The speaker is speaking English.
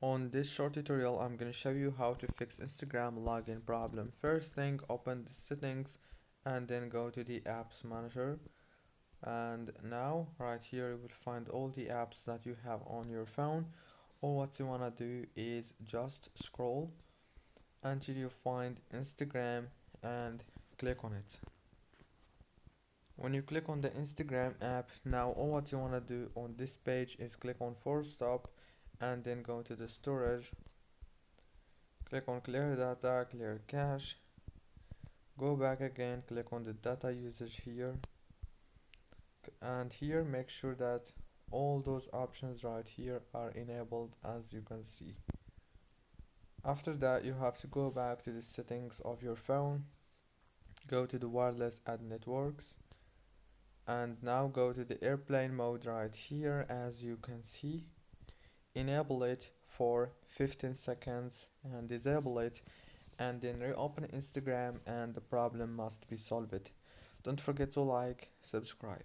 On this short tutorial, I'm going to show you how to fix Instagram login problem. First thing, open the settings and then go to the apps manager. And now, right here, you will find all the apps that you have on your phone. All what you want to do is just scroll until you find Instagram and click on it. When you click on the Instagram app, now all what you want to do on this page is click on force stop and then go to the storage. Click on clear data, clear cache, go back again, click on the data usage here, and here make sure that all those options right here are enabled, as you can see. After that, you have to go back to the settings of your phone, go to the wireless add networks, and now go to the airplane mode right here. As you can see, enable it for 15 seconds and disable it, and then reopen Instagram and the problem must be solved. Don't forget to like, subscribe.